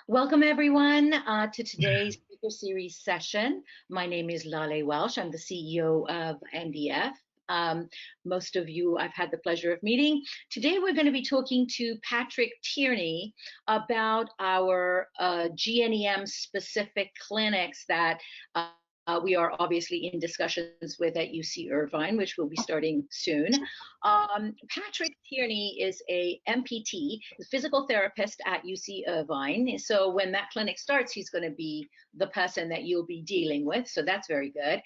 Welcome everyone to today's speaker series session. My name is Lale Welsh. I'm the CEO of NDF. Most of you I've had the pleasure of meeting. Today we're going to be talking to Patrick Tierney about our GNEM specific clinics that we are obviously in discussions with at UC Irvine, which will be starting soon. Patrick Tierney is a MPT, physical therapist at UC Irvine. So when that clinic starts, he's going to be the person that you'll be dealing with. So that's very good.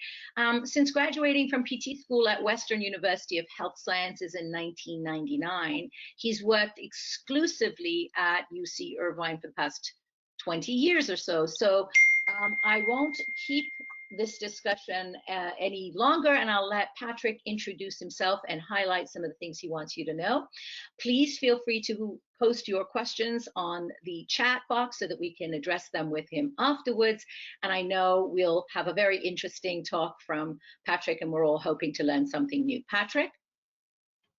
Since graduating from PT school at Western University of Health Sciences in 1999, he's worked exclusively at UC Irvine for the past 20 years or so. So I won't keep this discussion any longer, and I'll let Patrick introduce himself and highlight some of the things he wants you to know. Please feel free to post your questions on the chat box so that we can address them with him afterwards. And I know we'll have a very interesting talk from Patrick, and we're all hoping to learn something new. Patrick?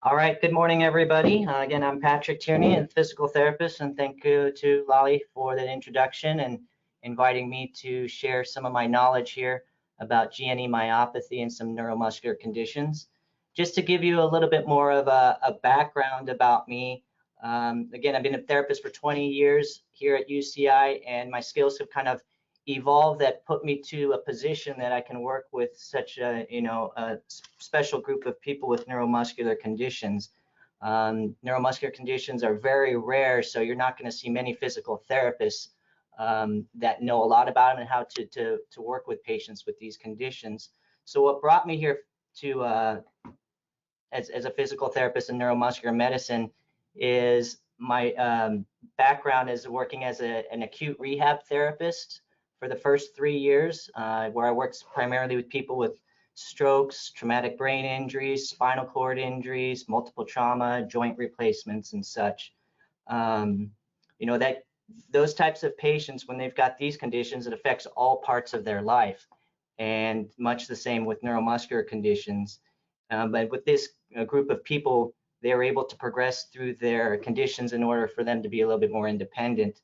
All right, good morning, everybody. Again, I'm Patrick Tierney, a physical therapist, and thank you to Lale for that introduction and inviting me to share some of my knowledge here about GNE myopathy and some neuromuscular conditions. Just to give you a little bit more of a background about me, again, I've been a therapist for 20 years here at UCI, and my skills have kind of evolved that put me to a position that I can work with such a, a special group of people with neuromuscular conditions. Neuromuscular conditions are very rare, so you're not going to see many physical therapists that know a lot about them and how to work with patients with these conditions. So what brought me here to as a physical therapist in neuromuscular medicine is my background is working as an acute rehab therapist for the first 3 years, where I worked primarily with people with strokes, traumatic brain injuries, spinal cord injuries, multiple trauma, joint replacements, and such. Those types of patients, when they've got these conditions, it affects all parts of their life, and much the same with neuromuscular conditions. But with this group of people, they're able to progress through their conditions in order for them to be a little bit more independent.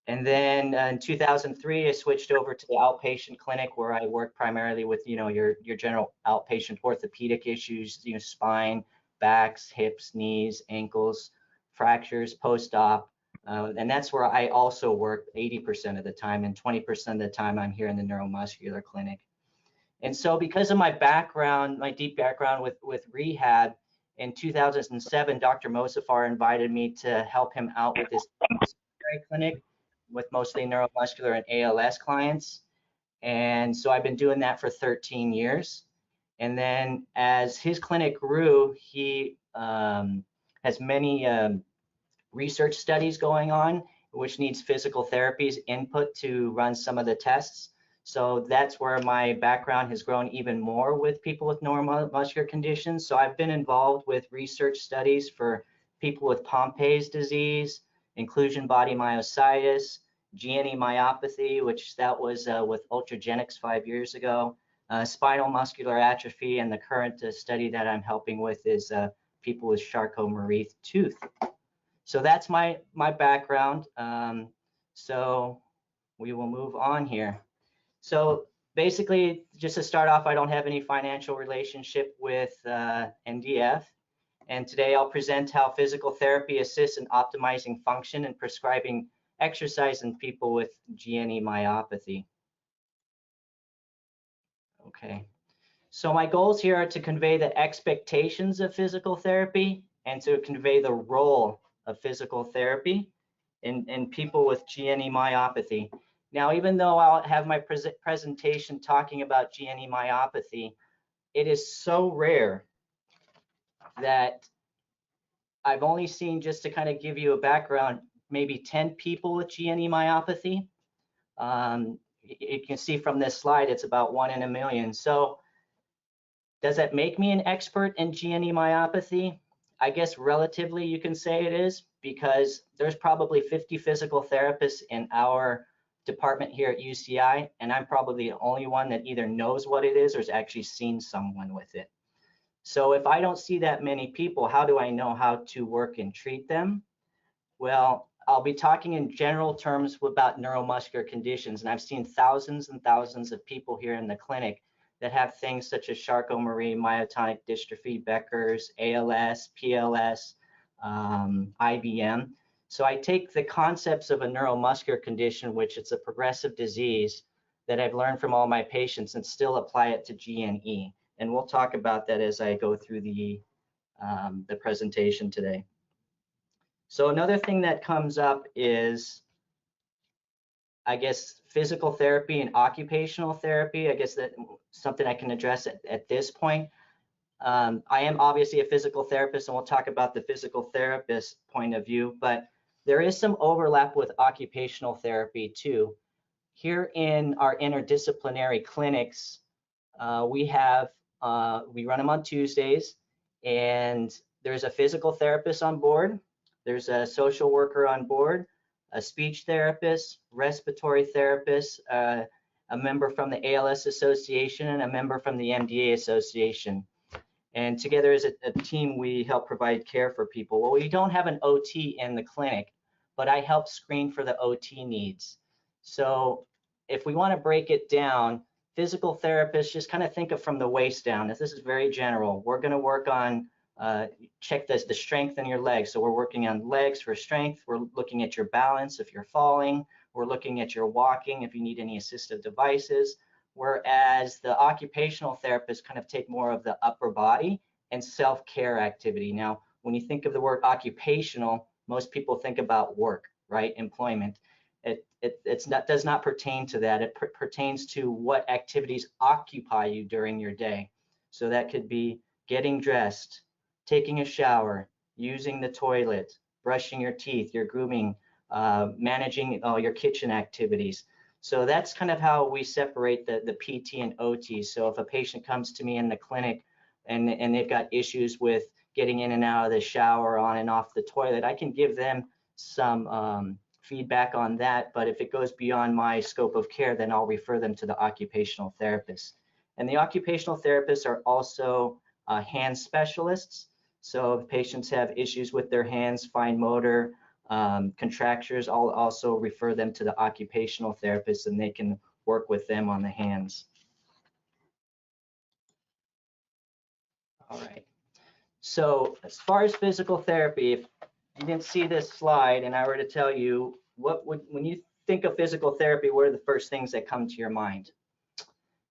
And then in 2003, I switched over to the outpatient clinic where I work primarily with, your general outpatient orthopedic issues, spine, backs, hips, knees, ankles, fractures, post-op. And that's where I also work 80% of the time, and 20% of the time I'm here in the neuromuscular clinic. And so because of my background, my deep background with rehab, in 2007, Dr. Mosafar invited me to help him out with his clinic with mostly neuromuscular and ALS clients. And so I've been doing that for 13 years. And then as his clinic grew, he has many research studies going on, which needs physical therapies input to run some of the tests. So that's where my background has grown even more with people with neuromuscular conditions. So I've been involved with research studies for people with Pompe's disease, inclusion body myositis, GNE myopathy, which that was with Ultragenyx 5 years ago, spinal muscular atrophy, and the current study that I'm helping with is people with Charcot-Marie tooth. So that's my background. So we will move on here. So basically, just to start off, I don't have any financial relationship with NDF. And today I'll present how physical therapy assists in optimizing function and prescribing exercise in people with GNE myopathy. Okay, so my goals here are to convey the expectations of physical therapy and to convey the role of physical therapy in people with GNE myopathy. Now, even though I'll have my presentation talking about GNE myopathy, it is so rare that I've only seen, just to kind of give you a background, maybe 10 people with GNE myopathy. You can see from this slide, it's about 1 in a million. So does that make me an expert in GNE myopathy? I guess relatively you can say it is, because there's probably 50 physical therapists in our department here at UCI, and I'm probably the only one that either knows what it is or has actually seen someone with it. So if I don't see that many people, how do I know how to work and treat them? Well, I'll be talking in general terms about neuromuscular conditions, and I've seen thousands and thousands of people here in the clinic that have things such as Charcot-Marie, myotonic dystrophy, Becker's, ALS, PLS, IBM. So I take the concepts of a neuromuscular condition, which it's a progressive disease, that I've learned from all my patients and still apply it to GNE. And we'll talk about that as I go through the presentation today. So another thing that comes up is, I guess, physical therapy and occupational therapy. I guess that's something I can address at this point. I am obviously a physical therapist, and we'll talk about the physical therapist point of view, but there is some overlap with occupational therapy too. Here in our interdisciplinary clinics, we run them on Tuesdays, and there's a physical therapist on board, there's a social worker on board, a speech therapist, respiratory therapist, a member from the ALS Association, and a member from the MDA Association. And together as a team, we help provide care for people. Well, we don't have an OT in the clinic, but I help screen for the OT needs. So if we want to break it down, physical therapists, just kind of think of from the waist down. This is very general. We're going to work on check the strength in your legs. So we're working on legs for strength. We're looking at your balance if you're falling. We're looking at your walking if you need any assistive devices. Whereas the occupational therapists kind of take more of the upper body and self-care activity. Now, when you think of the word occupational, most people think about work, right? Employment. Does not pertain to that. It pertains to what activities occupy you during your day. So that could be getting dressed, taking a shower, using the toilet, brushing your teeth, your grooming, managing your kitchen activities. So that's kind of how we separate the PT and OT. So if a patient comes to me in the clinic and they've got issues with getting in and out of the shower, on and off the toilet, I can give them some feedback on that. But if it goes beyond my scope of care, then I'll refer them to the occupational therapist. And the occupational therapists are also hand specialists. So if patients have issues with their hands, fine motor, contractures, I'll also refer them to the occupational therapist, and they can work with them on the hands. All right. So as far as physical therapy, if you didn't see this slide and I were to tell you, when you think of physical therapy, what are the first things that come to your mind?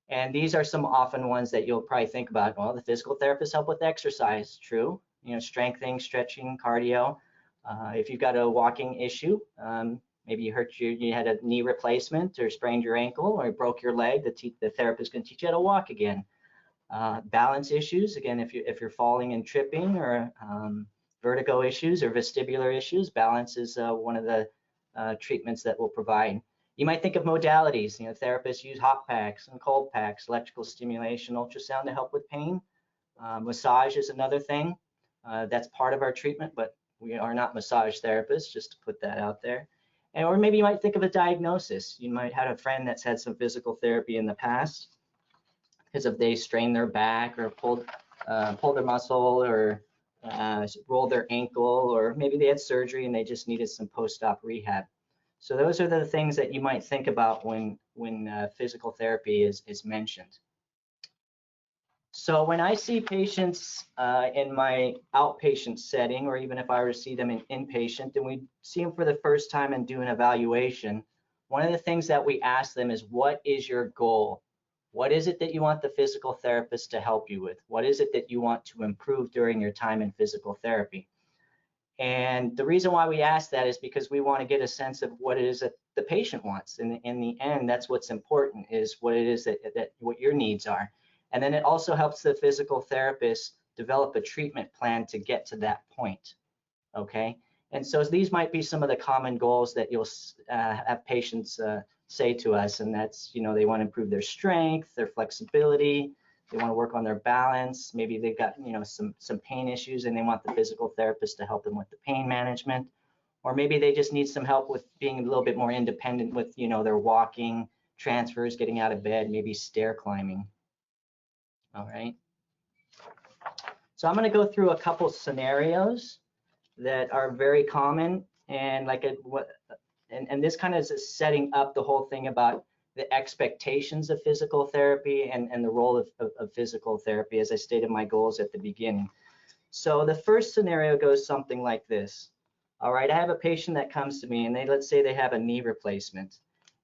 And these are some often ones that you'll probably think about. Well, the physical therapists help with exercise, true. You know, strengthening, stretching, cardio. If you've got a walking issue, maybe you had a knee replacement or sprained your ankle or broke your leg, the therapist can teach you how to walk again. Balance issues, again, if you're falling and tripping, or vertigo issues or vestibular issues, balance is one of the treatments that we'll provide. You might think of modalities. You know, therapists use hot packs and cold packs, electrical stimulation, ultrasound to help with pain. Massage is another thing. That's part of our treatment, but we are not massage therapists, just to put that out there. Or maybe you might think of a diagnosis. You might have a friend that's had some physical therapy in the past because if they strained their back or pulled their muscle or rolled their ankle, or maybe they had surgery and they just needed some post-op rehab. So those are the things that you might think about when physical therapy is mentioned. So when I see patients in my outpatient setting, or even if I were to see them in inpatient, and we see them for the first time and do an evaluation, one of the things that we ask them is, what is your goal? What is it that you want the physical therapist to help you with? What is it that you want to improve during your time in physical therapy? And the reason why we ask that is because we want to get a sense of what it is that the patient wants. And in the end, that's what's important, is what it is that what your needs are. And then it also helps the physical therapist develop a treatment plan to get to that point, okay? And so these might be some of the common goals that you'll have patients say to us, and that's, you know, they want to improve their strength, their flexibility, they want to work on their balance, maybe they've got, you know, some pain issues and they want the physical therapist to help them with the pain management, or maybe they just need some help with being a little bit more independent with, you know, their walking, transfers, getting out of bed, maybe stair climbing. All right. So I'm going to go through a couple scenarios that are very common And and this kind of is setting up the whole thing about the expectations of physical therapy and the role of physical therapy, as I stated my goals at the beginning. So the first scenario goes something like this. All right, I have a patient that comes to me and let's say they have a knee replacement,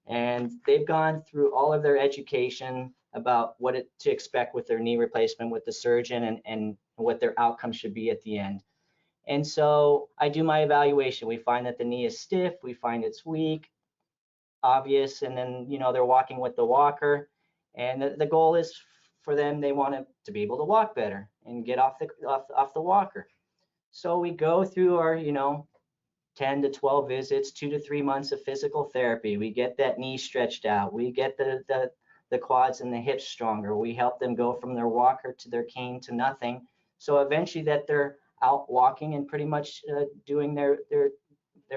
and they've gone through all of their education about what to expect with their knee replacement with the surgeon and what their outcome should be at the end. And so I do my evaluation. We find that the knee is stiff, we find it's weak, obvious, and then they're walking with the walker, and the goal is for them, they want to be able to walk better and get off the walker. So we go through our 10 to 12 visits, 2 to 3 months of physical therapy. We get that knee stretched out, we get the quads and the hips stronger, we help them go from their walker to their cane to nothing, so eventually that they're out walking and pretty much doing their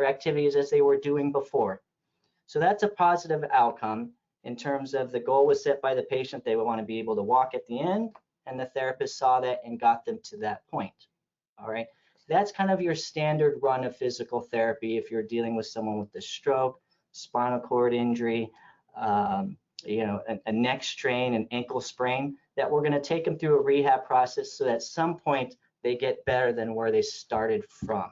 activities as they were doing before. So that's a positive outcome in terms of the goal was set by the patient. They would want to be able to walk at the end, and the therapist saw that and got them to that point. All right, that's kind of your standard run of physical therapy if you're dealing with someone with a stroke, spinal cord injury, a neck strain, an ankle sprain, that we're going to take them through a rehab process so that at some point they get better than where they started from.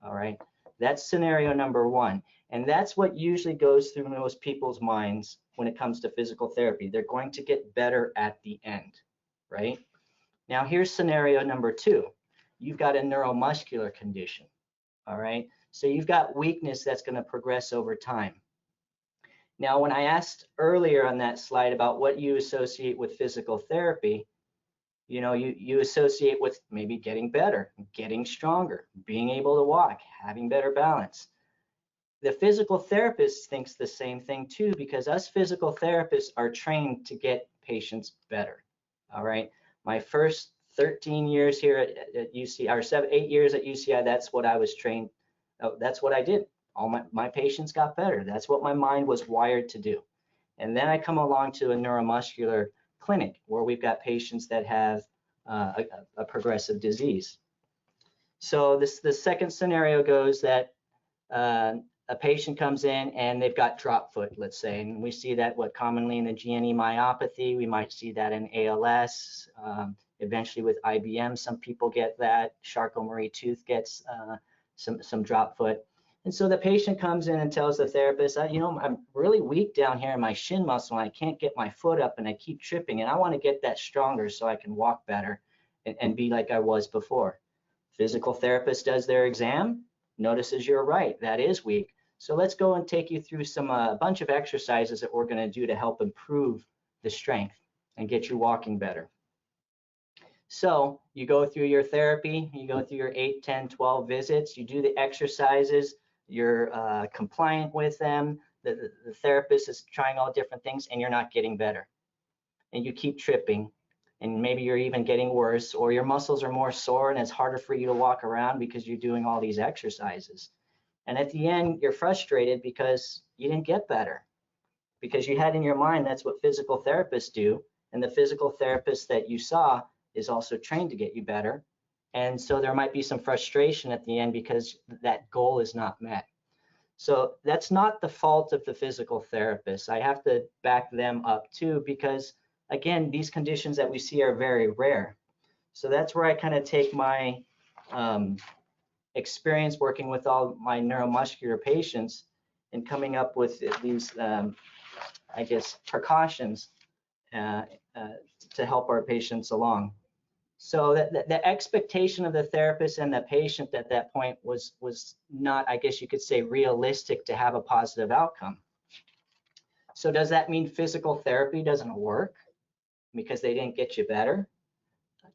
All right, that's scenario number one. And that's what usually goes through most people's minds when it comes to physical therapy. They're going to get better at the end, right? Now here's scenario number two. You've got a neuromuscular condition, all right? So you've got weakness that's going to progress over time. Now, when I asked earlier on that slide about what you associate with physical therapy, you associate with maybe getting better, getting stronger, being able to walk, having better balance. The physical therapist thinks the same thing too, because us physical therapists are trained to get patients better. All right. My first 13 years here at UCI, or 8 years at UCI, that's what I was trained. That's what I did. All my patients got better. That's what my mind was wired to do. And then I come along to a neuromuscular clinic where we've got patients that have a progressive disease. So the second scenario goes that a patient comes in and they've got drop foot, let's say, and we see that commonly in the GNE myopathy. We might see that in ALS. Eventually with IBM, some people get that. Charcot-Marie Tooth gets some drop foot. And so the patient comes in and tells the therapist, I'm really weak down here in my shin muscle and I can't get my foot up and I keep tripping, and I want to get that stronger so I can walk better and be like I was before. Physical therapist does their exam, notices you're right, that is weak. So let's go and take you through a bunch of exercises that we're going to do to help improve the strength and get you walking better. So you go through your therapy, you go through your 8, 10, 12 visits, you do the exercises, you're compliant with them, the therapist is trying all different things, and you're not getting better. And you keep tripping, and maybe you're even getting worse, or your muscles are more sore and it's harder for you to walk around because you're doing all these exercises. And at the end, you're frustrated because you didn't get better, because you had in your mind that's what physical therapists do, and the physical therapist that you saw is also trained to get you better. And so there might be some frustration at the end because that goal is not met. So that's not the fault of the physical therapist. I have to back them up too, because again, these conditions that we see are very rare. So that's where I kind of take my experience working with all my neuromuscular patients and coming up with these, I guess, precautions to help our patients along. So the expectation of the therapist and the patient at that point was not, I guess you could say, realistic to have a positive outcome. So does that mean physical therapy doesn't work because they didn't get you better?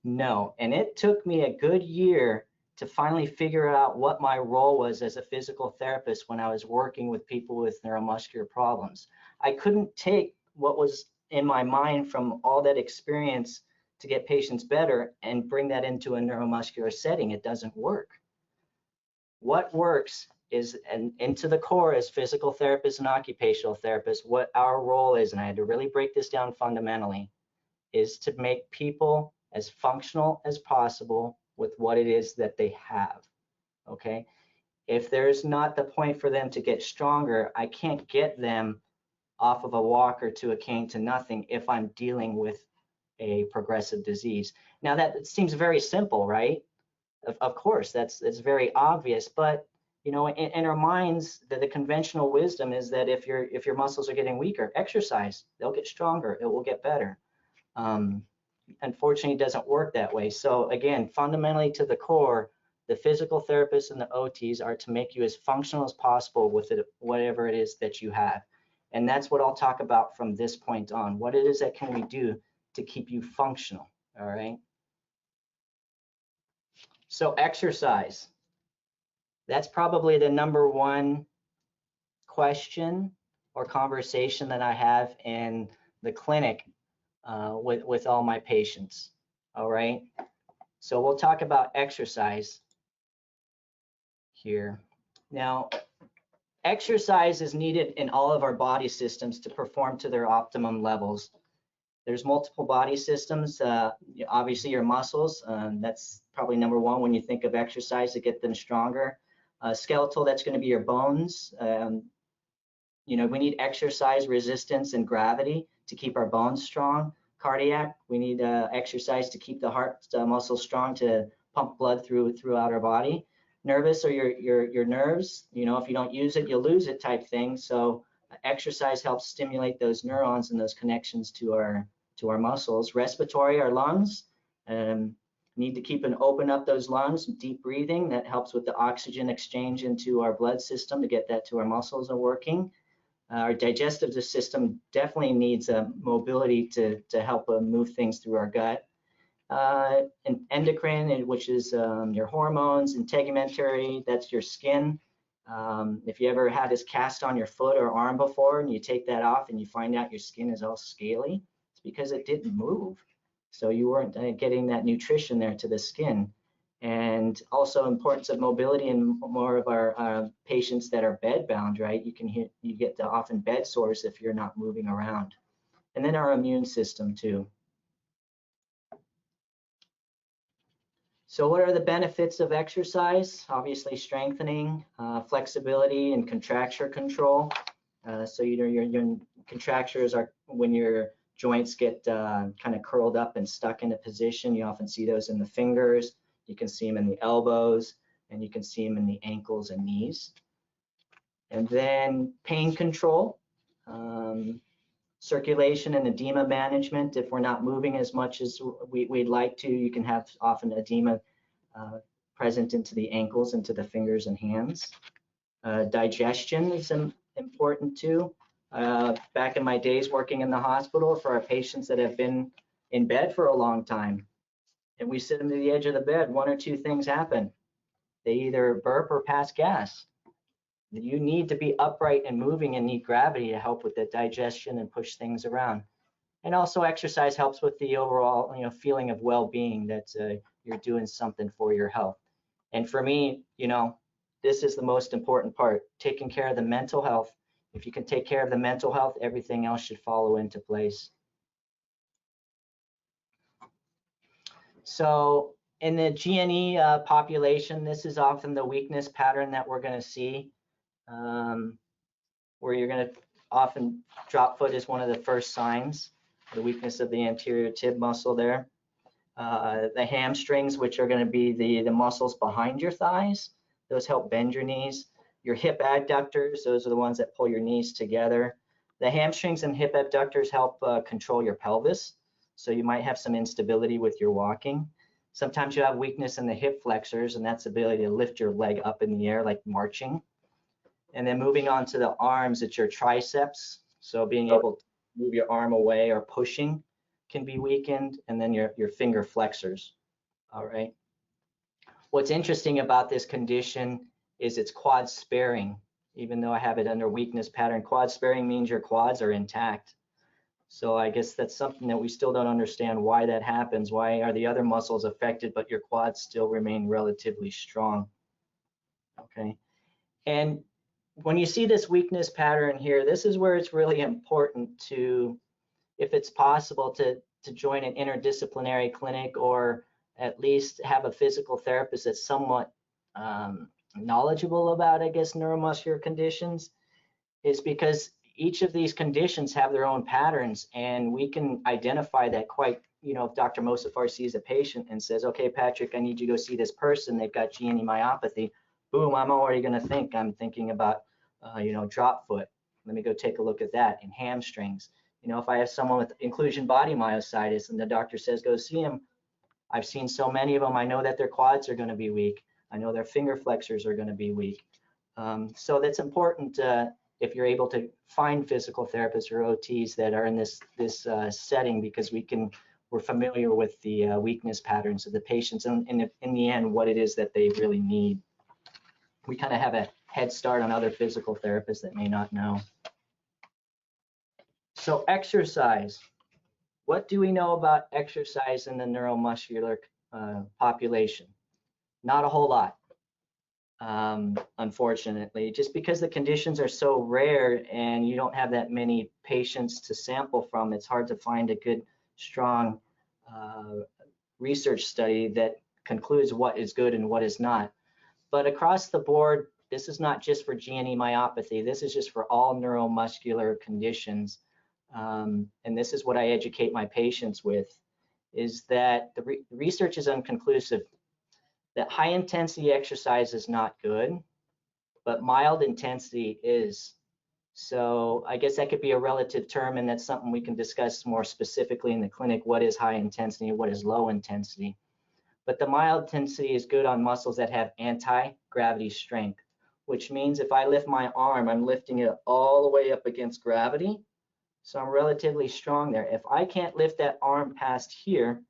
No, and it took me a good year to finally figure out what my role was as a physical therapist when I was working with people with neuromuscular problems. I couldn't take what was in my mind from all that experience to get patients better and bring that into a neuromuscular setting. It doesn't work. What works is, and into the core as physical therapists and occupational therapists, what our role is, and I had to really break this down fundamentally, is to make people as functional as possible with what it is that they have, okay? If there's not the point for them to get stronger, I can't get them off of a walker to a cane to nothing if I'm dealing with a progressive disease. Now that seems very simple, right? Of course, it's very obvious, but you know, in our minds, the conventional wisdom is that if your muscles are getting weaker, exercise, they'll get stronger, it will get better. Unfortunately, it doesn't work that way. So again, fundamentally to the core, the physical therapists and the OTs are to make you as functional as possible with it, whatever it is that you have. And that's what I'll talk about from this point on. What it is that can we do to keep you functional, all right? So exercise. That's probably the number one question or conversation that I have in the clinic with all my patients, all right? So we'll talk about exercise here. Now, exercise is needed in all of our body systems to perform to their optimum levels. There's multiple body systems, obviously your muscles, that's probably number one when you think of exercise to get them stronger. Skeletal, that's going to be your bones. You know, we need exercise, resistance, and gravity to keep our bones strong. Cardiac, we need exercise to keep the heart muscle strong to pump blood throughout our body. Nervous, or your nerves, you know, if you don't use it, you'll lose it type thing. So exercise helps stimulate those neurons and those connections to our muscles. Respiratory, our lungs. Need to keep and open up those lungs, deep breathing, that helps with the oxygen exchange into our blood system to get that to our muscles are working. Our digestive system definitely needs mobility to help move things through our gut. And endocrine, which is your hormones. Integumentary, that's your skin. If you ever had this cast on your foot or arm before and you take that off and you find out your skin is all scaly, it's because it didn't move. So you weren't getting that nutrition there to the skin. And also importance of mobility in more of our patients that are bed bound, right? You get the often bed sores if you're not moving around. And then our immune system too. So what are the benefits of exercise? Obviously strengthening, flexibility, and contracture control. So your contractures are when your joints get kind of curled up and stuck in a position. You often see those in the fingers. You can see them in the elbows, and you can see them in the ankles and knees. And then pain control, circulation and edema management. If we're not moving as much as we'd like to, you can have often edema present into the ankles, into the fingers and hands. Digestion is important too. Back in my days working in the hospital, for our patients that have been in bed for a long time, and we sit them to the edge of the bed, one or two things happen. They either burp or pass gas. You need to be upright and moving and need gravity to help with the digestion and push things around. And also exercise helps with the overall, you know, feeling of well-being that you're doing something for your health. And for me, you know, this is the most important part, taking care of the mental health. If you can take care of the mental health, everything else should follow into place. So in the GNE population, this is often the weakness pattern that we're going to see, where you're going to often drop foot is one of the first signs, the weakness of the anterior tib muscle there. The hamstrings, which are going to be the muscles behind your thighs, those help bend your knees. Your hip adductors, those are the ones that pull your knees together. The hamstrings and hip abductors help control your pelvis, so you might have some instability with your walking. Sometimes you have weakness in the hip flexors, and that's the ability to lift your leg up in the air like marching. And then moving on to the arms, it's your triceps, so being able to move your arm away or pushing can be weakened, and then your finger flexors. All right. What's interesting about this condition is it's quad sparing. Even though I have it under weakness pattern, quad sparing means your quads are intact. So I guess that's something that we still don't understand why that happens. Why are the other muscles affected, but your quads still remain relatively strong? Okay. And when you see this weakness pattern here, this is where it's really important to, if it's possible, to join an interdisciplinary clinic, or at least have a physical therapist that's somewhat knowledgeable about, I guess, neuromuscular conditions is because each of these conditions have their own patterns, and we can identify that quite, if Dr. Mosafar sees a patient and says, okay, Patrick, I need you to go see this person, they've got GNE myopathy, boom, I'm already going to I'm thinking about, drop foot. Let me go take a look at that, and hamstrings. If I have someone with inclusion body myositis and the doctor says, go see him, I've seen so many of them, I know that their quads are going to be weak. I know their finger flexors are going to be weak. So that's important if you're able to find physical therapists or OTs that are in this setting, because we're familiar with the weakness patterns of the patients, and in the end, what it is that they really need. We kind of have a head start on other physical therapists that may not know. So exercise. What do we know about exercise in the neuromuscular population? Not a whole lot. Unfortunately, just because the conditions are so rare and you don't have that many patients to sample from, it's hard to find a good, strong research study that concludes what is good and what is not. But across the board, this is not just for GNE myopathy, this is just for all neuromuscular conditions. And this is what I educate my patients with, is that the research is inconclusive. That high intensity exercise is not good, but mild intensity is. So I guess that could be a relative term, and that's something we can discuss more specifically in the clinic. What is high intensity and what is low intensity? But the mild intensity is good on muscles that have anti-gravity strength, which means if I lift my arm, I'm lifting it all the way up against gravity. So I'm relatively strong there. If I can't lift that arm past here,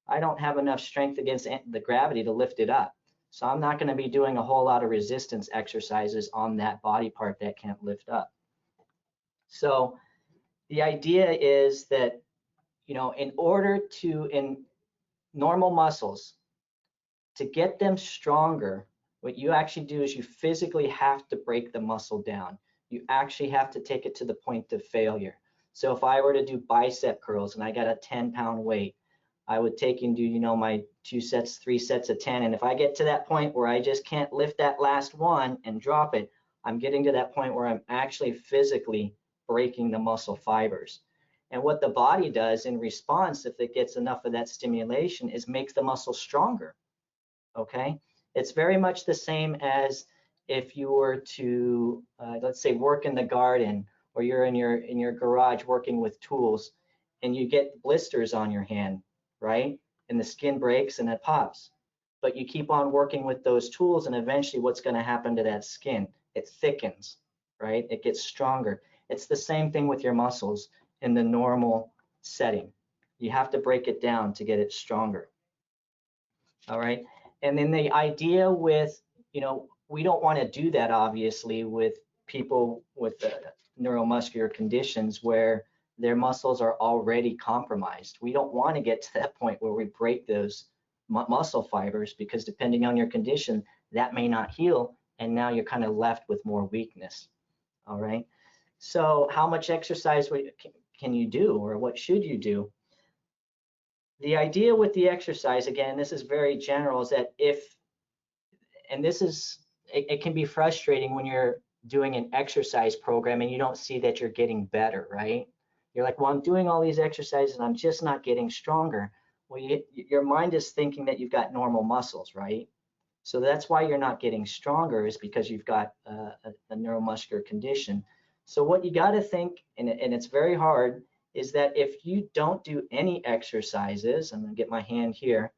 I don't have enough strength against the gravity to lift it up. So I'm not going to be doing a whole lot of resistance exercises on that body part that can't lift up. So the idea is that, in order to, in normal muscles, to get them stronger, what you actually do is you physically have to break the muscle down. You actually have to take it to the point of failure. So if I were to do bicep curls and I got a 10-pound weight, I would take and do, my 2 sets, 3 sets of 10. And if I get to that point where I just can't lift that last one and drop it, I'm getting to that point where I'm actually physically breaking the muscle fibers. And what the body does in response, if it gets enough of that stimulation, is makes the muscle stronger. Okay? It's very much the same as if you were to, let's say, work in the garden, or you're in your garage working with tools, and you get blisters on your hand, right? And the skin breaks and it pops. But you keep on working with those tools, and eventually what's going to happen to that skin? It thickens, right? It gets stronger. It's the same thing with your muscles in the normal setting. You have to break it down to get it stronger. All right. And then the idea with, we don't want to do that, obviously, with people with neuromuscular conditions where their muscles are already compromised. We don't want to get to that point where we break those muscle fibers, because depending on your condition, that may not heal, and now you're kind of left with more weakness. All right. So how much exercise can you do, or what should you do? The idea with the exercise, again, this is very general, is that it can be frustrating when you're doing an exercise program and you don't see that you're getting better, right? You're like, well, I'm doing all these exercises and I'm just not getting stronger. Well, your mind is thinking that you've got normal muscles, right? So that's why you're not getting stronger, is because you've got a neuromuscular condition. So what you got to think, and it's very hard, is that if you don't do any exercises, I'm going to get my hand here,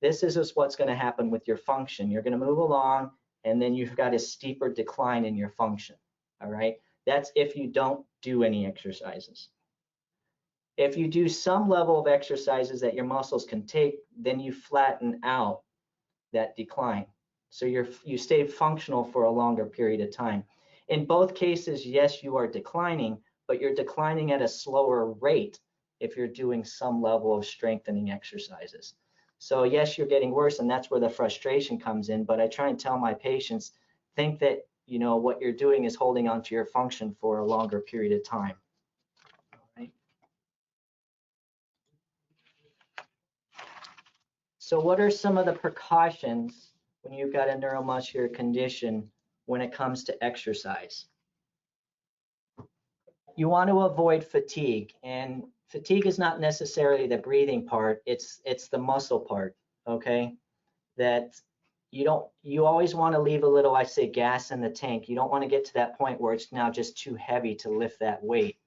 this is just what's going to happen with your function. You're going to move along, and then you've got a steeper decline in your function. All right, that's if you don't do any exercises. If you do some level of exercises that your muscles can take, then you flatten out that decline. So you stay functional for a longer period of time. In both cases, yes, you are declining, but you're declining at a slower rate if you're doing some level of strengthening exercises. So yes, you're getting worse, and that's where the frustration comes in. But I try and tell my patients, think that what you're doing is holding on to your function for a longer period of time. All right. So what are some of the precautions when you've got a neuromuscular condition when it comes to exercise. You want to avoid fatigue, and fatigue is not necessarily the breathing part, it's the muscle part, okay? That you always want to leave a little, I say, gas in the tank. You don't want to get to that point where it's now just too heavy to lift that weight.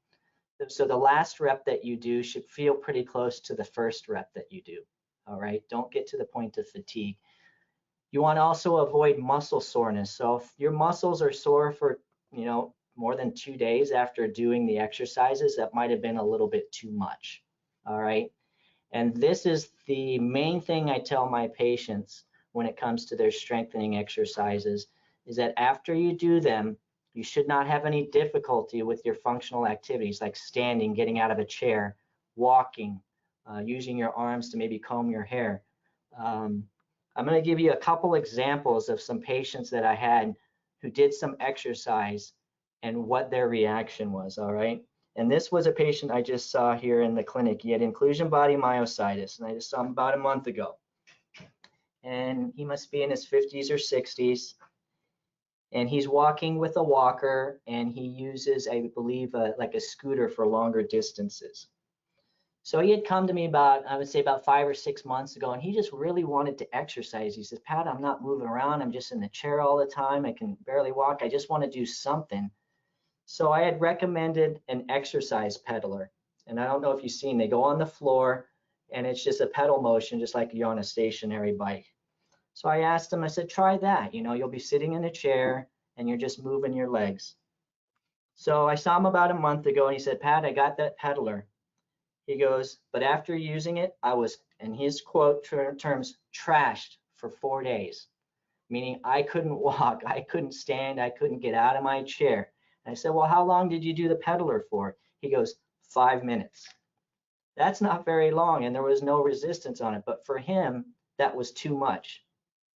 So the last rep that you do should feel pretty close to the first rep that you do, all right? Don't get to the point of fatigue. You want to also avoid muscle soreness. So if your muscles are sore for, more than 2 days after doing the exercises, that might have been a little bit too much, all right? And this is the main thing I tell my patients when it comes to their strengthening exercises, is that after you do them, you should not have any difficulty with your functional activities like standing, getting out of a chair, walking, using your arms to maybe comb your hair. I'm going to give you a couple examples of some patients that I had who did some exercise and what their reaction was, all right? And this was a patient I just saw here in the clinic. He had inclusion body myositis, and I just saw him about a month ago. And he must be in his 50s or 60s. And he's walking with a walker, and he uses, I believe, like a scooter for longer distances. So he had come to me about, I would say about 5 or 6 months ago, and he just really wanted to exercise. He says, Pat, I'm not moving around. I'm just in the chair all the time. I can barely walk. I just want to do something. So I had recommended an exercise pedaler. And I don't know if you've seen, they go on the floor, and it's just a pedal motion, just like you're on a stationary bike. So I asked him, I said, try that. You'll be sitting in a chair, and you're just moving your legs. So I saw him about a month ago, and he said, Pat, I got that pedaler. He goes, but after using it, I was, in his quote terms, trashed for 4 days, meaning I couldn't walk, I couldn't stand, I couldn't get out of my chair. And I said, well, how long did you do the pedaler for? He goes, 5 minutes. That's not very long, and there was no resistance on it, but for him, that was too much.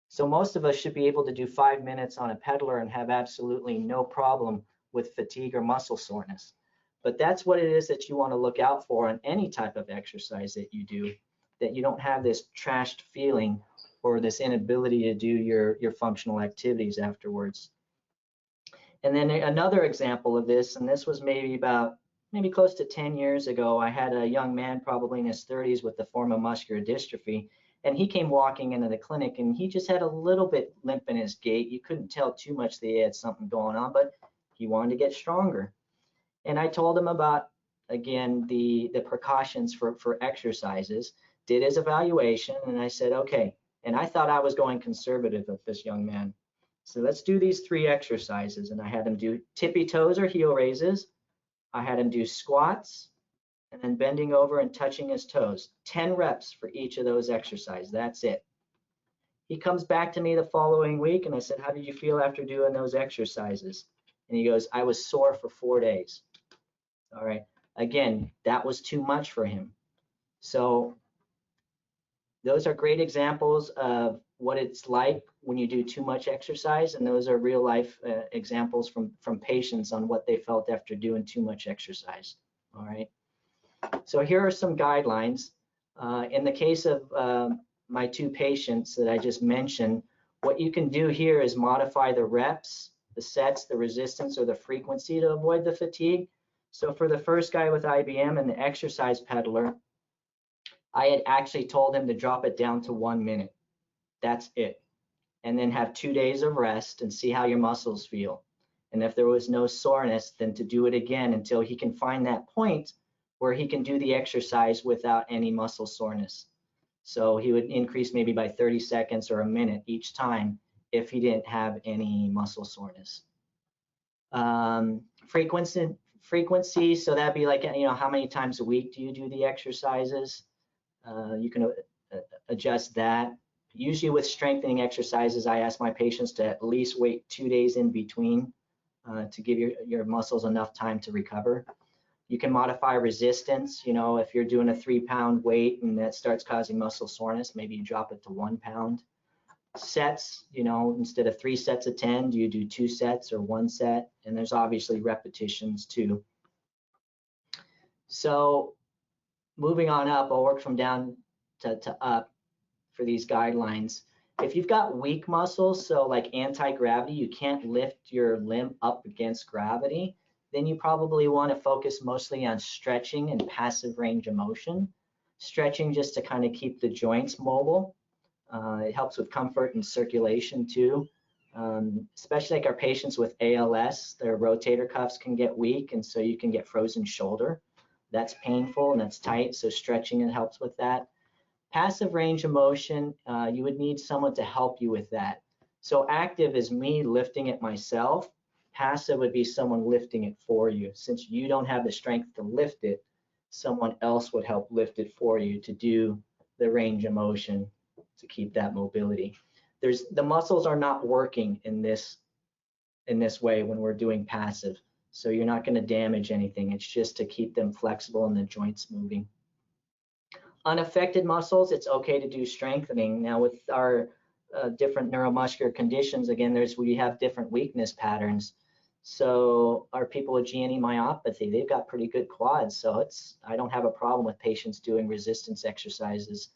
So most of us should be able to do 5 minutes on a pedaler and have absolutely no problem with fatigue or muscle soreness. But that's what it is that you want to look out for on any type of exercise that you do, that you don't have this trashed feeling or this inability to do your functional activities afterwards. And then another example of this, and this was maybe close to 10 years ago, I had a young man probably in his 30s with a form of muscular dystrophy, and he came walking into the clinic, and he just had a little bit limp in his gait. You couldn't tell too much that he had something going on, but he wanted to get stronger. And I told him about, again, the precautions for exercises, did his evaluation, and I said, okay. And I thought I was going conservative with this young man. So let's do these 3 exercises. And I had him do tippy toes or heel raises. I had him do squats, and then bending over and touching his toes. 10 reps for each of those exercises. That's it. He comes back to me the following week, and I said, how did you feel after doing those exercises? And he goes, I was sore for 4 days. All right. Again, that was too much for him. So those are great examples of what it's like when you do too much exercise, and those are real life examples from patients on what they felt after doing too much exercise. All right. So here are some guidelines. In the case of my 2 patients that I just mentioned, what you can do here is modify the reps, the sets, the resistance, or the frequency to avoid the fatigue. So for the first guy with IBM and the exercise pedaler, I had actually told him to drop it down to 1 minute. That's it. And then have 2 days of rest and see how your muscles feel. And if there was no soreness, then to do it again until he can find that point where he can do the exercise without any muscle soreness. So he would increase maybe by 30 seconds or a minute each time if he didn't have any muscle soreness. Frequency, so that'd be like, how many times a week do you do the exercises? You can adjust that. Usually with strengthening exercises, I ask my patients to at least wait 2 days in between to give your muscles enough time to recover. You can modify resistance. If you're doing a 3-pound weight and that starts causing muscle soreness, maybe you drop it to 1 pound. Sets, instead of 3 sets of 10, do you do 2 sets or 1 set? And there's obviously repetitions too. So moving on up, I'll work from down to up for these guidelines. If you've got weak muscles, so like anti-gravity, you can't lift your limb up against gravity, then you probably want to focus mostly on stretching and passive range of motion. Stretching just to kind of keep the joints mobile. It helps with comfort and circulation too. Especially like our patients with ALS, their rotator cuffs can get weak, and so you can get frozen shoulder. That's painful and that's tight, so stretching it helps with that. Passive range of motion, you would need someone to help you with that. So active is me lifting it myself. Passive would be someone lifting it for you. Since you don't have the strength to lift it, someone else would help lift it for you to do the range of motion to keep that mobility. The muscles are not working in this way when we're doing passive. So you're not going to damage anything. It's just to keep them flexible and the joints moving. Unaffected muscles, it's okay to do strengthening. Now with our different neuromuscular conditions, again, we have different weakness patterns. So our people with GNE myopathy, they've got pretty good quads. So I don't have a problem with patients doing resistance exercises,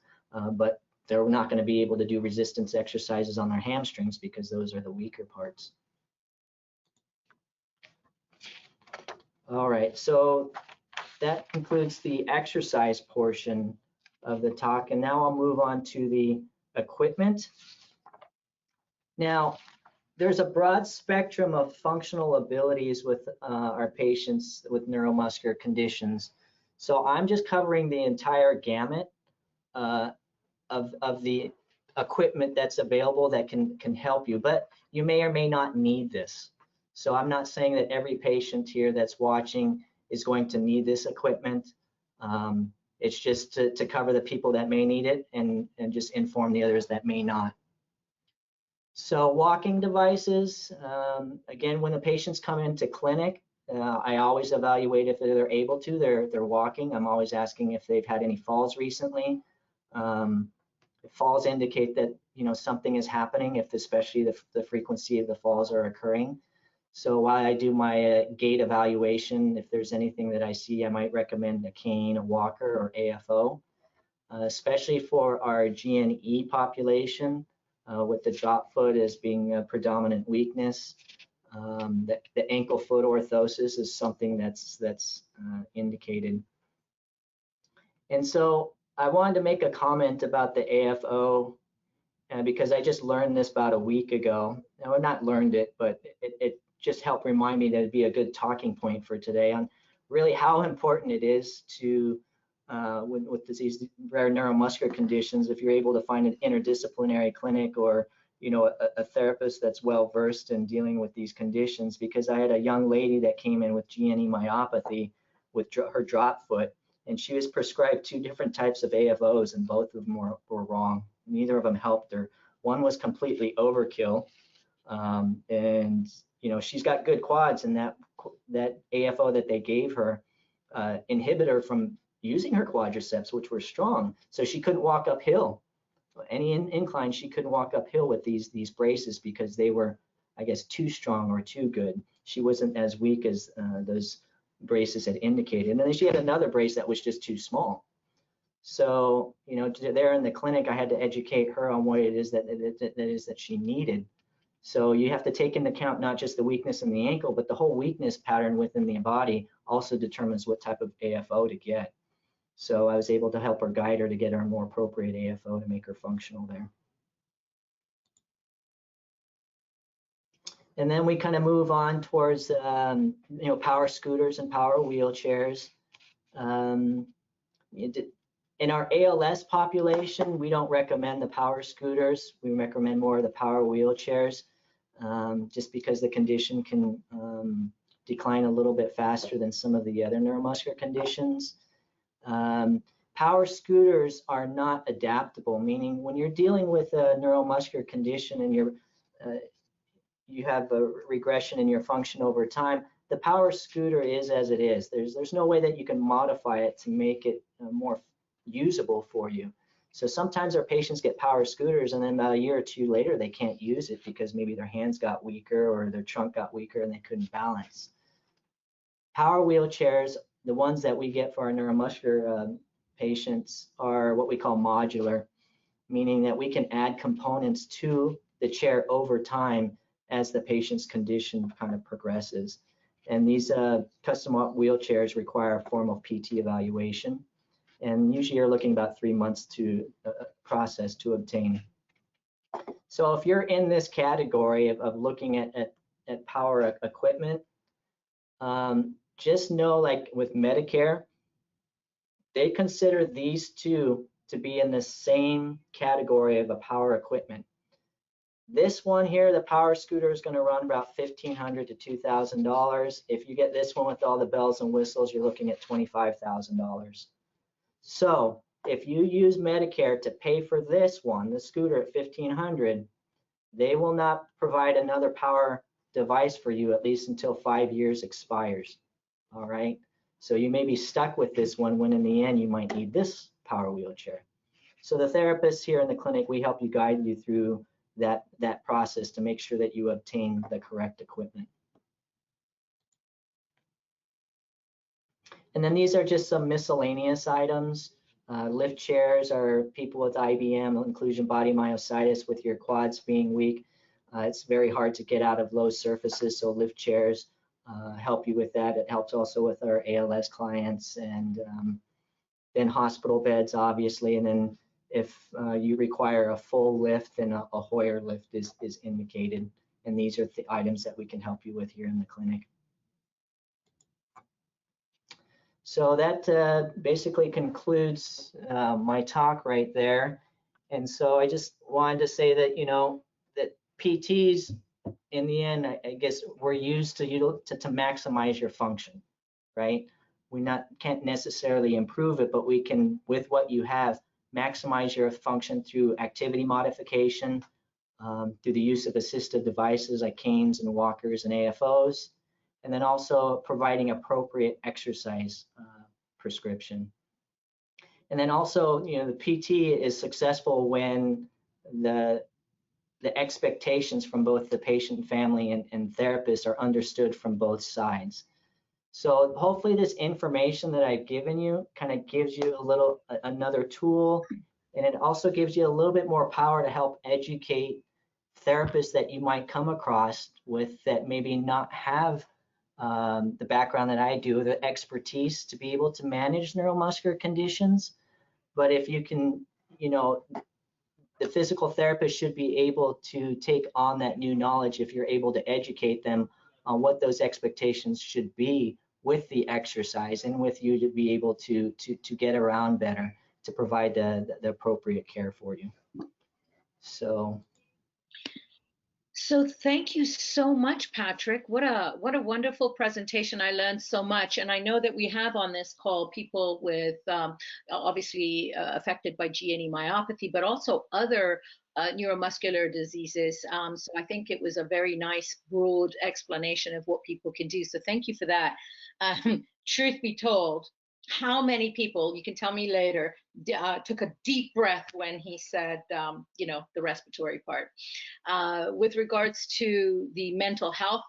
but they're not going to be able to do resistance exercises on their hamstrings because those are the weaker parts. All right, so that concludes the exercise portion of the talk, and now I'll move on to the equipment. Now, there's a broad spectrum of functional abilities with our patients with neuromuscular conditions. So I'm just covering the entire gamut of the equipment that's available that can help you, but you may or may not need this. So I'm not saying that every patient here that's watching is going to need this equipment. It's just to cover the people that may need it and just inform the others that may not. So walking devices, again, when the patients come into clinic, I always evaluate if they're able to, they're walking. I'm always asking if they've had any falls recently. Falls indicate that something is happening, especially the frequency of the falls are occurring. So while I do my gait evaluation, if there's anything that I see, I might recommend a cane, a walker, or AFO, especially for our GNE population, with the drop foot as being a predominant weakness. The ankle foot orthosis is something that's indicated. And so I wanted to make a comment about the AFO because I just learned this about a week ago. Now, I not learned it, but it just helped remind me that it'd be a good talking point for today on really how important it is to, with these rare neuromuscular conditions, if you're able to find an interdisciplinary clinic or a therapist that's well versed in dealing with these conditions. Because I had a young lady that came in with GNE myopathy with her drop foot, and she was prescribed 2 different types of AFOs, and both of them were wrong. Neither of them helped her. One was completely overkill, and she's got good quads, and that AFO that they gave her inhibited her from using her quadriceps, which were strong. So she couldn't walk uphill. Any incline, she couldn't walk uphill with these braces because they were, I guess, too strong or too good. She wasn't as weak as those braces had indicated. And then she had another brace that was just too small. So, there in the clinic, I had to educate her on what it is that she needed. So you have to take into account not just the weakness in the ankle, but the whole weakness pattern within the body also determines what type of AFO to get. So I was able to help her, guide her to get her a more appropriate AFO to make her functional there. And then we kind of move on towards, power scooters and power wheelchairs. In our ALS population, we don't recommend the power scooters. We recommend more of the power wheelchairs, just because the condition can decline a little bit faster than some of the other neuromuscular conditions. Power scooters are not adaptable, meaning when you're dealing with a neuromuscular condition and you have a regression in your function over time, the power scooter is as it is. There's no way that you can modify it to make it more usable for you. So sometimes our patients get power scooters, and then about a year or 2 later, they can't use it because maybe their hands got weaker or their trunk got weaker and they couldn't balance. Power wheelchairs, the ones that we get for our neuromuscular patients, are what we call modular. meaning that we can add components to the chair over time as the patient's condition kind of progresses. And these custom wheelchairs require a formal PT evaluation. And usually you're looking about 3 months to process to obtain. So if you're in this category of looking at power equipment, just know, like with Medicare, they consider these two to be in the same category of a power equipment. This one here, the power scooter, is going to run about $1,500 to $2,000. If you get this one with all the bells and whistles, you're looking at $25,000. So if you use Medicare to pay for this one, the scooter at $1,500, they will not provide another power device for you at least until 5 years expires. All right. So you may be stuck with this one when in the end you might need this power wheelchair. So the therapists here in the clinic, we help you guide you through that process to make sure that you obtain the correct equipment. And then these are just some miscellaneous items. Lift chairs are people with IBM, inclusion body myositis, with your quads being weak. It's very hard to get out of low surfaces, so lift chairs help you with that. It helps also with our ALS clients, and then hospital beds, obviously. And then if you require a full lift, then a Hoyer lift is indicated. And these are the items that we can help you with here in the clinic. So that basically concludes my talk right there. And so I just wanted to say that, that PTs, in the end, I guess we're used to maximize your function, right? We can't necessarily improve it, but we can, with what you have, maximize your function through activity modification, through the use of assistive devices like canes and walkers and AFOs, and then also providing appropriate exercise prescription. And then also, the PT is successful when the expectations from both the patient, family, and therapist are understood from both sides. So hopefully this information that I've given you kind of gives you another tool, and it also gives you a little bit more power to help educate therapists that you might come across with that maybe not have the background that I do, the expertise to be able to manage neuromuscular conditions. But if you can, the physical therapist should be able to take on that new knowledge if you're able to educate them on what those expectations should be with the exercise, and with you to be able to get around better, to provide the appropriate care for you. So thank you so much, Patrick. What a wonderful presentation. I learned so much, and I know that we have on this call people with obviously affected by GNE myopathy, but also other neuromuscular diseases. So I think it was a very nice, broad explanation of what people can do. So thank you for that. Truth be told, how many people, you can tell me later, took a deep breath when he said, the respiratory part. With regards to the mental health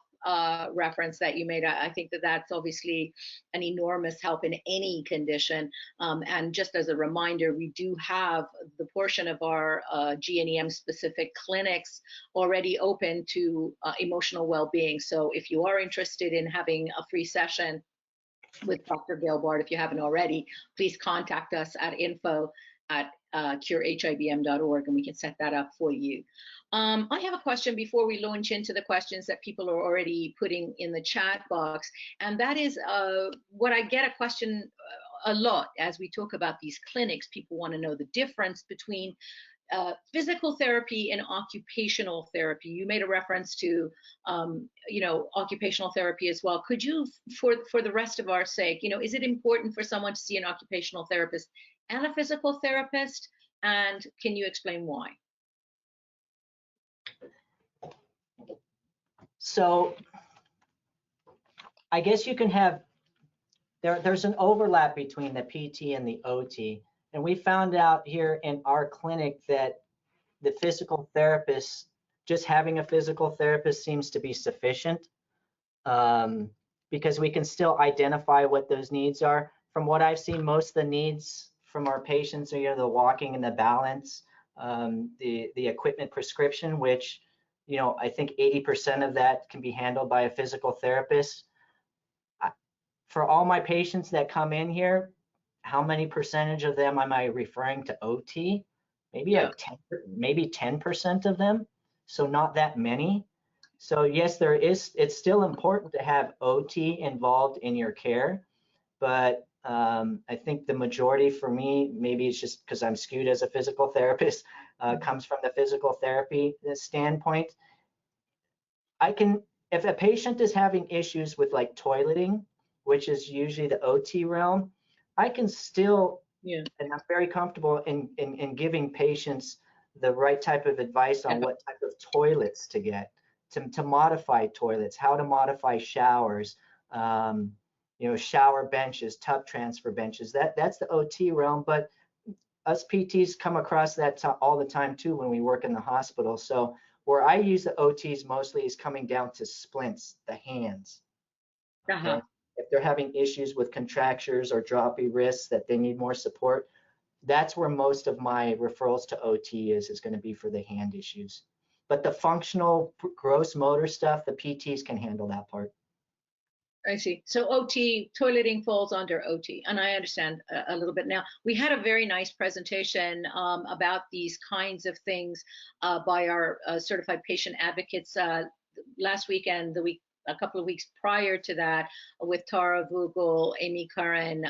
reference that you made, I think that that's obviously an enormous help in any condition. And just as a reminder, we do have the portion of our GNEM specific clinics already open to emotional well-being. So if you are interested in having a free session with Dr. Gail Bard, if you haven't already, please contact us at info@curehibm.org, and we can set that up for you. I have a question before we launch into the questions that people are already putting in the chat box, and that is what I get a question a lot as we talk about these clinics. People want to know the difference between physical therapy and occupational therapy. You made a reference to, occupational therapy as well. Could you, for the rest of our sake, is it important for someone to see an occupational therapist and a physical therapist? And can you explain why? So I guess you can have, there's an overlap between the PT and the OT. And we found out here in our clinic that the physical therapist, just having a physical therapist seems to be sufficient, because we can still identify what those needs are. From what I've seen, most of the needs from our patients are, the walking and the balance. the equipment prescription, which, you know, I think 80% of that can be handled by a physical therapist. For all my patients that come in here, how many percentage of them am I referring to OT? Maybe Yeah. like 10, maybe 10% of them. So not that many. So yes, it's still important to have OT involved in your care, but I think the majority for me, maybe it's just because I'm skewed as a physical therapist, comes from the physical therapy standpoint. If a patient is having issues with like toileting, which is usually the OT realm, I can still, Yeah. and I'm very comfortable in giving patients the right type of advice on what type of toilets to get, to modify toilets, how to modify showers, you know, shower benches, tub transfer benches. That's the OT realm, but us PTs come across that all the time too when we work in the hospital. So where I use the OTs mostly is coming down to splints, the hands. Okay. If they're having issues with contractures or droppy wrists that they need more support, that's where most of my referrals to OT is going to be for the hand issues. But the functional gross motor stuff, the PTs can handle that part. I see. So OT, toileting falls under OT, and I understand a little bit now. We had a very nice presentation about these kinds of things by our certified patient advocates last weekend, a couple of weeks prior to that, with Tara Vogel, Amy Curran,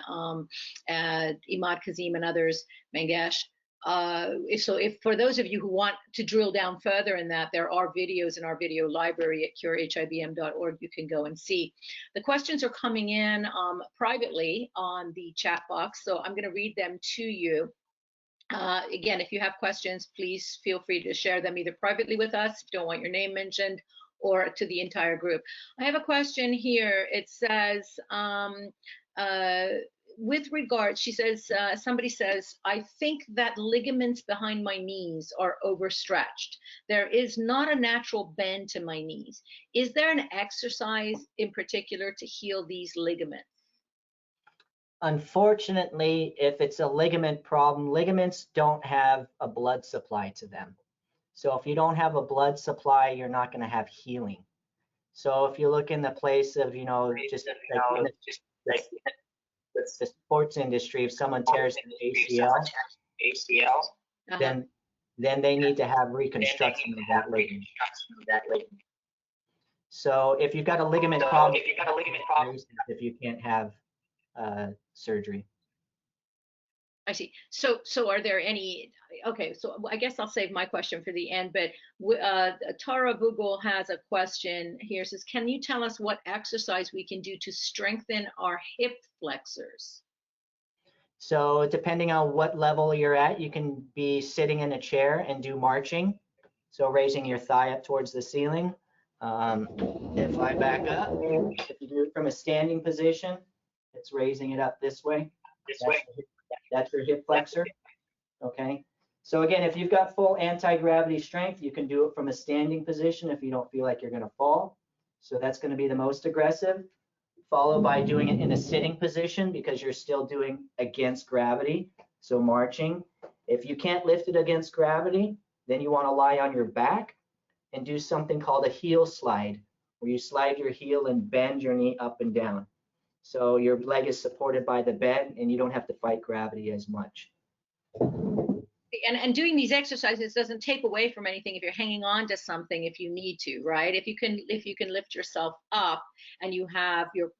Imad Kazim, and others, Mangesh. If for those of you who want to drill down further in that, there are videos in our video library at curehibm.org. You can go and see. The questions are coming in privately on the chat box, so I'm going to read them to you. Again, if you have questions, please feel free to share them either privately with us if you don't want your name mentioned, or to the entire group. I have a question here. It says, with regard, she says, somebody says, I think that ligaments behind my knees are overstretched. There is not a natural bend to my knees. Is there an exercise in particular to heal these ligaments? Unfortunately, if it's a ligament problem, ligaments don't have a blood supply to them. So if you don't have a blood supply, you're not going to have healing. So if you look in the place of, you know, just like the sports industry, if someone tears an ACL, then they need to have reconstruction of that ligament. So if you've got a ligament problem, if you can't have surgery. I see. So are there any, okay, so I guess I'll save my question for the end, but Tara Vogel has a question here. Says, can you tell us what exercise we can do to strengthen our hip flexors? So depending on what level you're at, you can be sitting in a chair and do marching. So raising your thigh up towards the ceiling. If I back up, if you do it from a standing position, it's raising it up this way. That's your hip flexor. Okay. So again, if you've got full anti-gravity strength, you can do it from a standing position if you don't feel like you're going to fall. So that's going to be the most aggressive, followed by doing it in a sitting position because you're still doing against gravity. So marching. If you can't lift it against gravity, then you want to lie on your back and do something called a heel slide, where you slide your heel and bend your knee up and down. So your leg is supported by the bed and you don't have to fight gravity as much. And doing these exercises doesn't take away from anything if you're hanging on to something, if you need to, right? If you can lift yourself up and you have your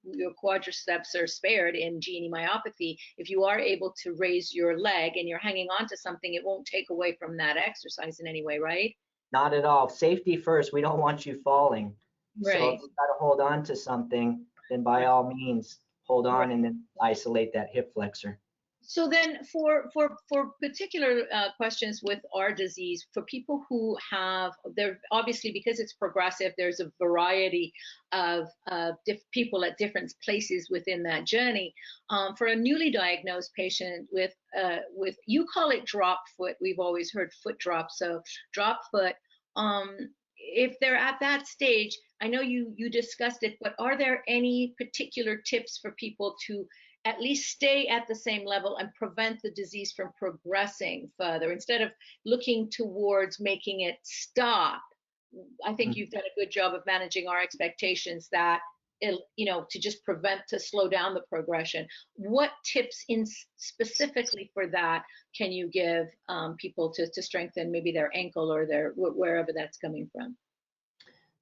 quadriceps are spared in GNE myopathy, if you are able to raise your leg and you're hanging on to something, it won't take away from that exercise in any way, right? Not at all. Safety first. We don't want you falling. Right. So if you've got to hold on to something, then by all means, hold on and then isolate that hip flexor. So then for particular questions with our disease, for people who have, there obviously because it's progressive, there's a variety of people at different places within that journey. For a newly diagnosed patient with you call it drop foot, we've always heard foot drop, so drop foot. If they're at that stage, I know you discussed it, but are there any particular tips for people to at least stay at the same level and prevent the disease from progressing further instead of looking towards making it stop. I think you've done a good job of managing our expectations that to just prevent, to slow down the progression. What tips in specifically for that can you give people to strengthen maybe their ankle or their wherever that's coming from?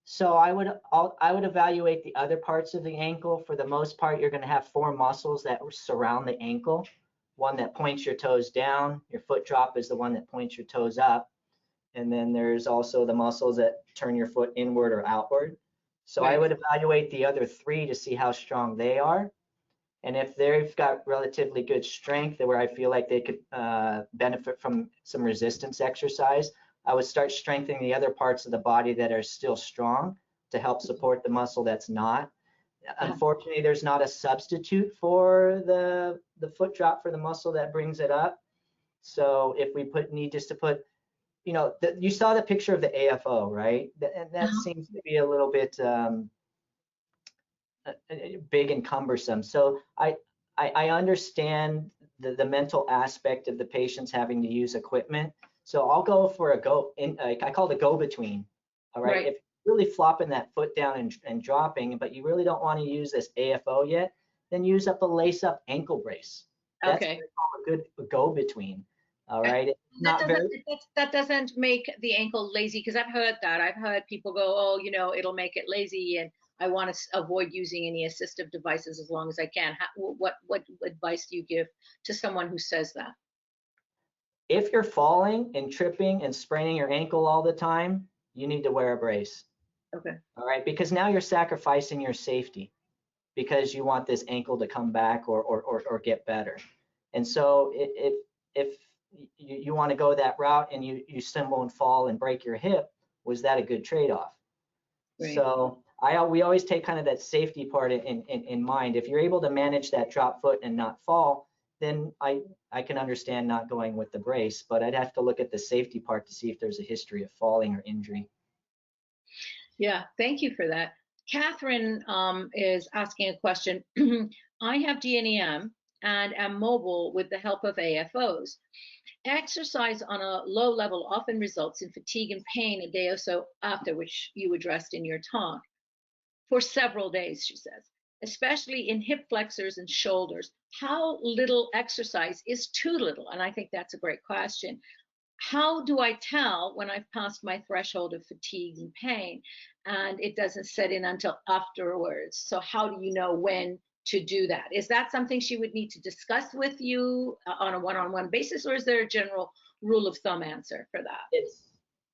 So I would evaluate the other parts of the ankle. For the most part, you're going to have 4 muscles that surround the ankle. One that points your toes down. Your foot drop is the one that points your toes up. And then there's also the muscles that turn your foot inward or outward. So I would evaluate the other 3 to see how strong they are. And if they've got relatively good strength, where I feel like they could benefit from some resistance exercise, I would start strengthening the other parts of the body that are still strong to help support the muscle that's not. Unfortunately, there's not a substitute for the foot drop for the muscle that brings it up. So if we need just to put, you saw the picture of the AFO, right? And that seems to be a little bit big and cumbersome. So I understand the mental aspect of the patients having to use equipment. So I'll go for I call it a go-between. All right. If you're really flopping that foot down and dropping, but you really don't want to use this AFO yet, then use up a lace-up ankle brace. That's what I call a good go-between. All right. That doesn't make the ankle lazy, because I've heard that. I've heard people go, oh, it'll make it lazy, and I want to avoid using any assistive devices as long as I can. What advice do you give to someone who says that? If you're falling and tripping and spraining your ankle all the time, you need to wear a brace. Okay. All right, because now you're sacrificing your safety because you want this ankle to come back or get better. And so if you want to go that route and you stumble and fall and break your hip, was that a good trade-off? Right. So we always take kind of that safety part in mind. If you're able to manage that drop foot and not fall, then I can understand not going with the brace, but I'd have to look at the safety part to see if there's a history of falling or injury. Yeah, thank you for that. Catherine is asking a question. I have GNEM and am mobile with the help of AFOs. Exercise on a low level often results in fatigue and pain a day or so after, which you addressed in your talk, for several days, she says, especially in hip flexors and shoulders. How little exercise is too little? And I think that's a great question. How do I tell when I've passed my threshold of fatigue and pain and it doesn't set in until afterwards? So how do you know when to do that? Is that something she would need to discuss with you on a one-on-one basis, or is there a general rule of thumb answer for that?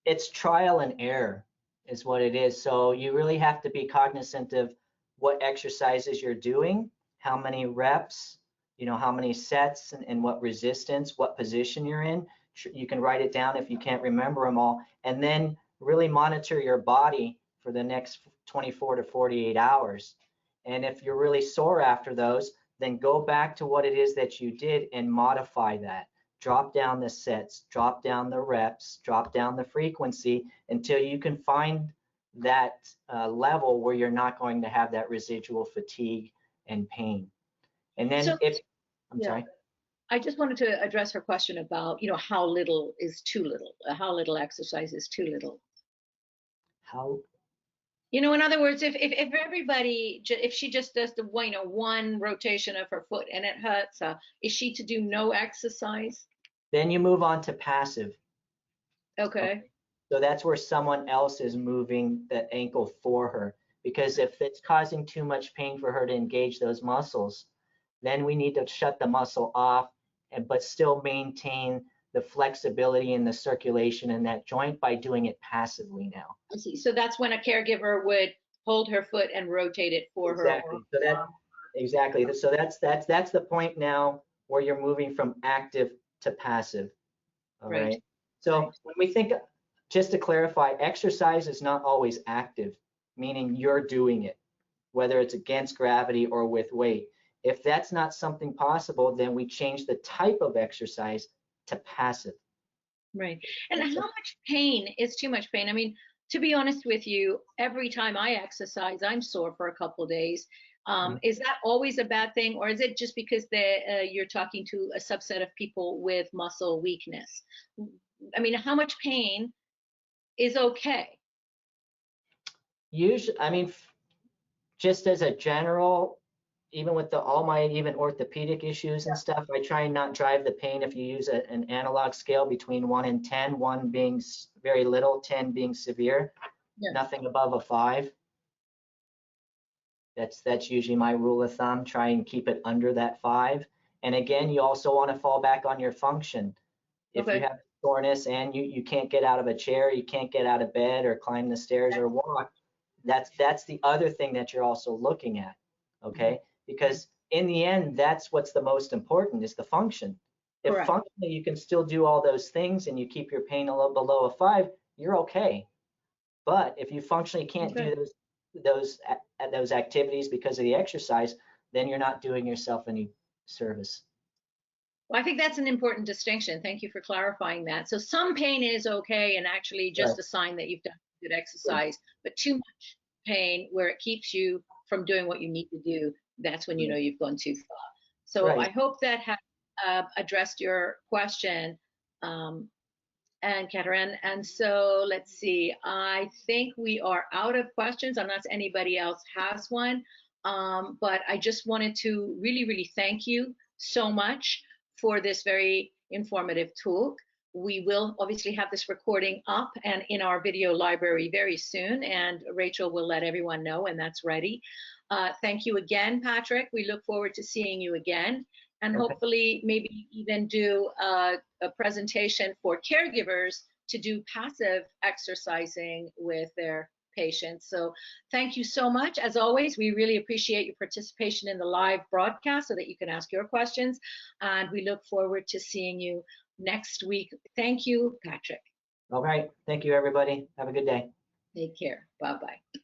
It's trial and error is what it is. So you really have to be cognizant of what exercises you're doing, how many reps, how many sets, and what resistance, what position you're in. You can write it down if you can't remember them all, and then really monitor your body for the next 24 to 48 hours. And if you're really sore after those, then go back to what it is that you did and modify that. Drop down the sets, drop down the reps, drop down the frequency until you can find that level where you're not going to have that residual fatigue and pain. And then sorry. I just wanted to address her question about, how little is too little, how little exercise is too little. How? In other words, if everybody, if she just does the one rotation of her foot and it hurts, is she to do no exercise? Then you move on to passive. Okay. So that's where someone else is moving that ankle for her, because if it's causing too much pain for her to engage those muscles, then we need to shut the muscle off, but still maintain the flexibility and the circulation in that joint by doing it passively now. I see. So that's when a caregiver would hold her foot and rotate it for her. Exactly. So that's the point now where you're moving from active to passive. All right. So when we think, just to clarify, exercise is not always active, meaning you're doing it, whether it's against gravity or with weight. If that's not something possible, then we change the type of exercise to passive. Right. And how much pain is too much pain? I mean, to be honest with you, every time I exercise, I'm sore for a couple of days. Is that always a bad thing, or is it just because you're talking to a subset of people with muscle weakness? I mean, how much pain is okay? Usually, I mean, just as a general, even with all my even orthopedic issues and stuff, I try and not drive the pain if you use an analog scale between 1 and 10, 1 being very little, 10 being severe, nothing above a 5. That's usually my rule of thumb. Try and keep it under that 5. And again, you also want to fall back on your function. If you have soreness and you can't get out of a chair, you can't get out of bed or climb the stairs or walk, that's the other thing that you're also looking at, okay? Because in the end, that's what's the most important, is the function. If functionally you can still do all those things and you keep your pain a little below a 5, you're okay. But if you functionally can't do those activities because of the exercise, then you're not doing yourself any service. Well, I think that's an important distinction. Thank you for clarifying that. So some pain is okay and actually just a sign that you've done good exercise, but too much pain where it keeps you from doing what you need to do, that's when you know you've gone too far. So I hope that has addressed your question, and Catherine. And so let's see, I think we are out of questions unless anybody else has one. But I just wanted to really, really thank you so much for this very informative talk. We will obviously have this recording up and in our video library very soon, and Rachel will let everyone know when that's ready. Thank you again, Patrick. We look forward to seeing you again, and hopefully maybe even do a presentation for caregivers to do passive exercising with their patients. So thank you so much. As always, we really appreciate your participation in the live broadcast so that you can ask your questions, and we look forward to seeing you next week. Thank you, Patrick. All right. Thank you, everybody. Have a good day. Take care. Bye-bye.